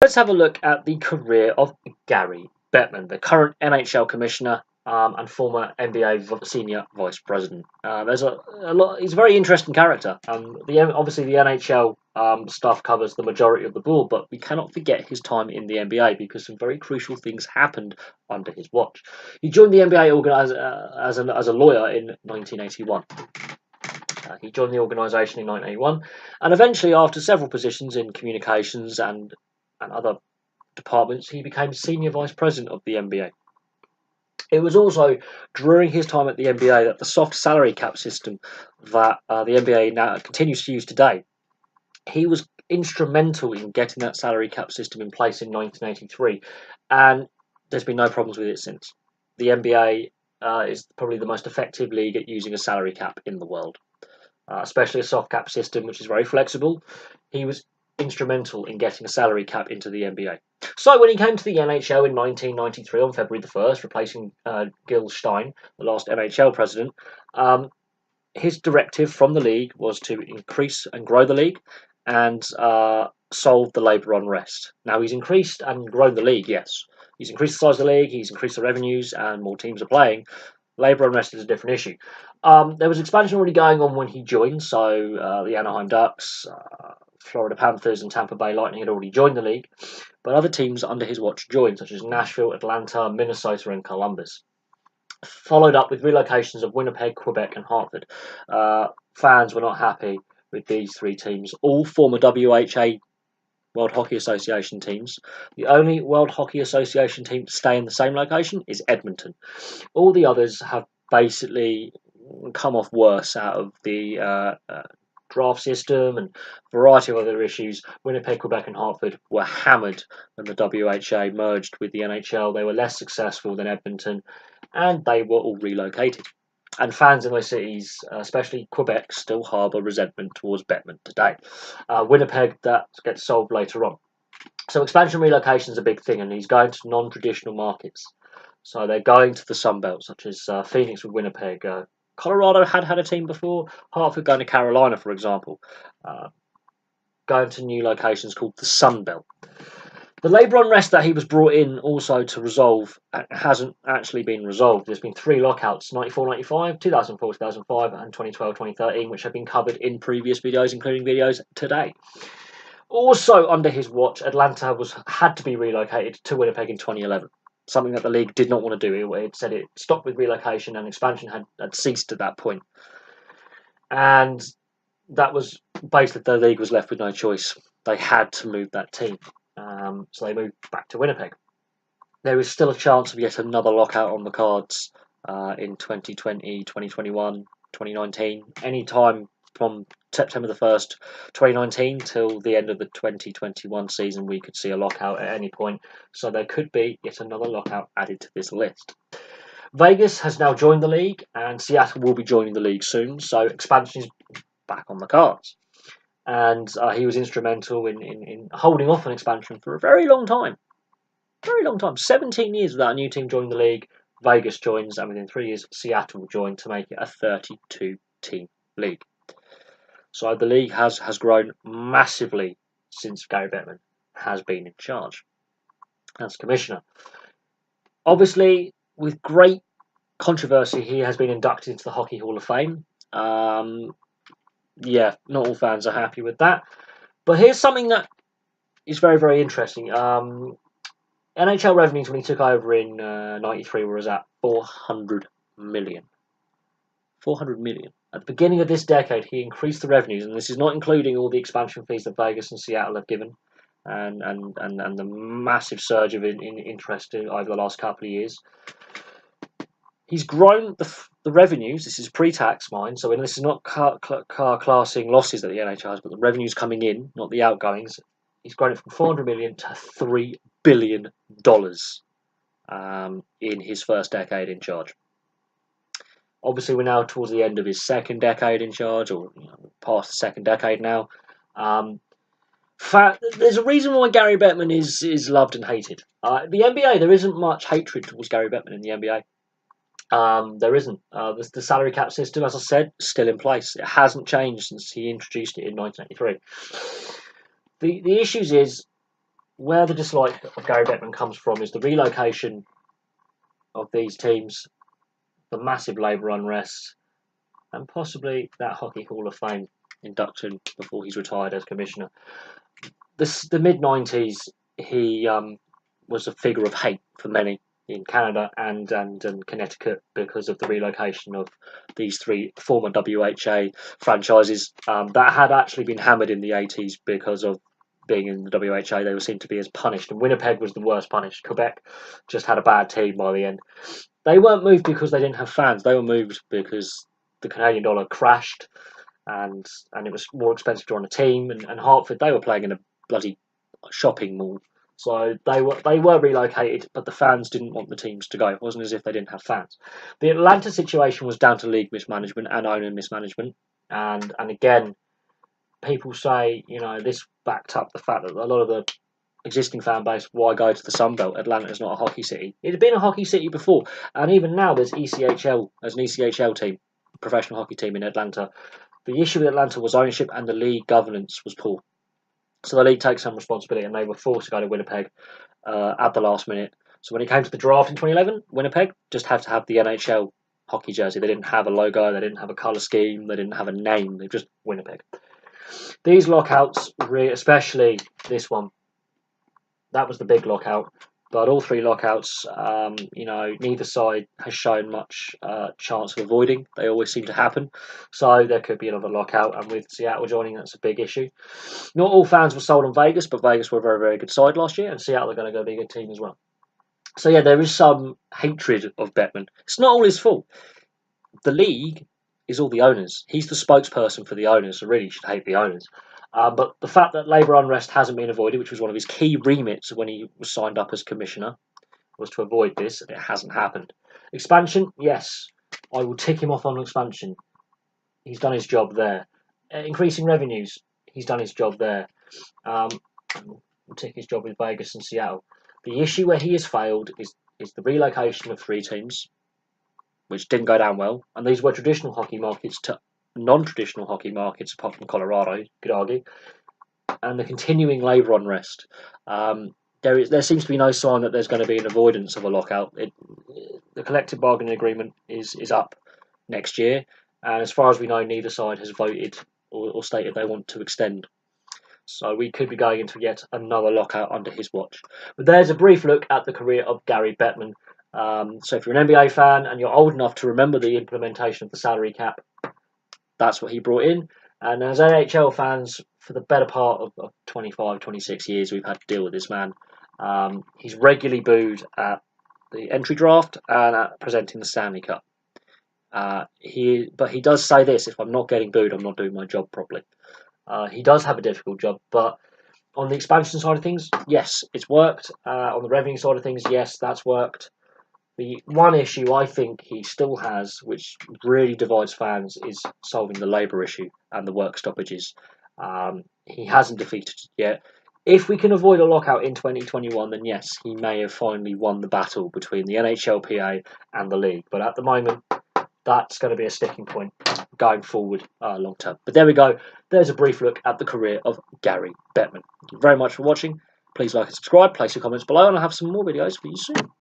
Let's have a look at the career of Gary Bettman, the current NHL commissioner and former NBA senior vice president. There's a lot. He's a very interesting character. Obviously the NHL stuff covers the majority of the board, but we cannot forget his time in the NBA because some very crucial things happened under his watch. He joined the NBA as a lawyer in 1981. He joined the organisation in 1981, and eventually, after several positions in communications and other departments, he became senior vice president of the NBA. It was also during his time at the NBA that the soft salary cap system that the NBA now continues to use today, he was instrumental in getting that salary cap system in place in 1983, and there's been no problems with it since. The NBA is probably the most effective league at using a salary cap in the world, especially a soft cap system, which is very flexible. He was instrumental in getting a salary cap into the NBA. So when he came to the NHL in 1993 on February the 1st, replacing Gil Stein, the last NHL president, his directive from the league was to increase and grow the league and solve the labour unrest. Now, he's increased and grown the league, yes. He's increased the size of the league, he's increased the revenues, and more teams are playing. Labour unrest is a different issue. There was expansion already going on when he joined, so the Anaheim Ducks, Florida Panthers and Tampa Bay Lightning had already joined the league, but other teams under his watch joined, such as Nashville, Atlanta, Minnesota and Columbus. Followed up with relocations of Winnipeg, Quebec and Hartford. Fans were not happy with these three teams, all former WHA World Hockey Association teams. The only World Hockey Association team to stay in the same location is Edmonton. All the others have basically come off worse out of the draft system and a variety of other issues. Winnipeg, Quebec and Hartford were hammered when the WHA merged with the NHL. They were less successful than Edmonton and they were all relocated. And fans in those cities, especially Quebec, still harbour resentment towards Bettman today. Winnipeg, that gets solved later on. So expansion relocation is a big thing, and he's going to non-traditional markets. So they're going to the Sunbelt, such as Phoenix with Winnipeg. Colorado had a team before. Hartford going to Carolina, for example. Going to new locations called the Sunbelt. The labour unrest that he was brought in also to resolve hasn't actually been resolved. There's been three lockouts, 94-95, 2004-2005 and 2012-2013, which have been covered in previous videos, including videos today. Also under his watch, Atlanta had to be relocated to Winnipeg in 2011, something that the league did not want to do. It said it stopped with relocation and expansion had ceased at that point. And that was basically the league was left with no choice. They had to move that team. So they moved back to Winnipeg. There is still a chance of yet another lockout on the cards in 2020, 2021, 2019. Any time from September the 1st, 2019 till the end of the 2021 season, we could see a lockout at any point. So there could be yet another lockout added to this list. Vegas has now joined the league and Seattle will be joining the league soon. So expansion is back on the cards. And he was instrumental in holding off an expansion for a very long time. Very long time. 17 years without a new team joining the league. Vegas joins, and within 3 years, Seattle joined to make it a 32-team league. So the league has grown massively since Gary Bettman has been in charge as commissioner. Obviously, with great controversy, he has been inducted into the Hockey Hall of Fame. Yeah, not all fans are happy with that. But here's something that is very, very interesting. NHL revenues when he took over in 93 was at 400 million. 400 million. At the beginning of this decade, he increased the revenues, and this is not including all the expansion fees that Vegas and Seattle have given, and the massive surge of interest over the last couple of years. He's grown the revenues. This is pre-tax, mind. So this is not car classing losses that the NHL has, but the revenues coming in, not the outgoings. He's grown it from 400 million to $3 billion in his first decade in charge. Obviously, we're now towards the end of his second decade in charge, or past the second decade now. There's a reason why Gary Bettman is loved and hated. The NBA, there isn't much hatred towards Gary Bettman in the NBA. There isn't. The salary cap system, as I said, is still in place. It hasn't changed since he introduced it in 1983. The issues is where the dislike of Gary Bettman comes from is the relocation of these teams, the massive labour unrest, and possibly that Hockey Hall of Fame induction before he's retired as commissioner. The mid-90s, he was a figure of hate for many in Canada and Connecticut because of the relocation of these three former WHA franchises that had actually been hammered in the 80s because of being in the WHA. They were seen to be as punished, and Winnipeg was the worst punished. Quebec just had a bad team by the end. They weren't moved because they didn't have fans. They were moved because the Canadian dollar crashed, and it was more expensive to run a team. And Hartford, they were playing in a bloody shopping mall. So they were relocated, but the fans didn't want the teams to go. It wasn't as if they didn't have fans. The Atlanta situation was down to league mismanagement and owner mismanagement, and again, people say this backed up the fact that a lot of the existing fan base, why go to the Sunbelt? Atlanta is not a hockey city. It had been a hockey city before, and even now there's ECHL as an ECHL team, professional hockey team in Atlanta. The issue with Atlanta was ownership, and the league governance was poor. So the league takes some responsibility, and they were forced to go to Winnipeg at the last minute. So when it came to the draft in 2011, Winnipeg just had to have the NHL hockey jersey. They didn't have a logo, they didn't have a colour scheme, they didn't have a name. They just Winnipeg. These lockouts, especially this one, that was the big lockout. But all three lockouts, neither side has shown much chance of avoiding. They always seem to happen. So there could be another lockout. And with Seattle joining, that's a big issue. Not all fans were sold on Vegas, but Vegas were a very, very good side last year. And Seattle are going to go be a good team as well. So yeah, there is some hatred of Bettman. It's not all his fault. The league is all the owners. He's the spokesperson for the owners, so really you should hate the owners. But the fact that labour unrest hasn't been avoided, which was one of his key remits when he was signed up as commissioner, was to avoid this, and it hasn't happened. Expansion, yes, I will tick him off on expansion. He's done his job there. Increasing revenues, he's done his job there. We'll tick his job with Vegas and Seattle. The issue where he has failed is the relocation of three teams, which didn't go down well, and these were traditional hockey markets to non-traditional hockey markets, apart from Colorado, you could argue, and the continuing labour unrest. There seems to be no sign that there's going to be an avoidance of a lockout. The collective bargaining agreement is up next year, and as far as we know, neither side has voted or stated they want to extend. So we could be going into yet another lockout under his watch. But there's a brief look at the career of Gary Bettman. So if you're an NBA fan and you're old enough to remember the implementation of the salary cap, that's what he brought in. And as NHL fans, for the better part of 25, 26 years, we've had to deal with this man. He's regularly booed at the entry draft and at presenting the Stanley Cup. But he does say this: if I'm not getting booed, I'm not doing my job properly. He does have a difficult job, but on the expansion side of things, yes, it's worked. On the revenue side of things, yes, that's worked. The one issue I think he still has, which really divides fans, is solving the labour issue and the work stoppages. He hasn't defeated it yet. If we can avoid a lockout in 2021, then yes, he may have finally won the battle between the NHLPA and the league. But at the moment, that's going to be a sticking point going forward long term. But there we go. There's a brief look at the career of Gary Bettman. Thank you very much for watching. Please like and subscribe. Place your comments below, and I'll have some more videos for you soon.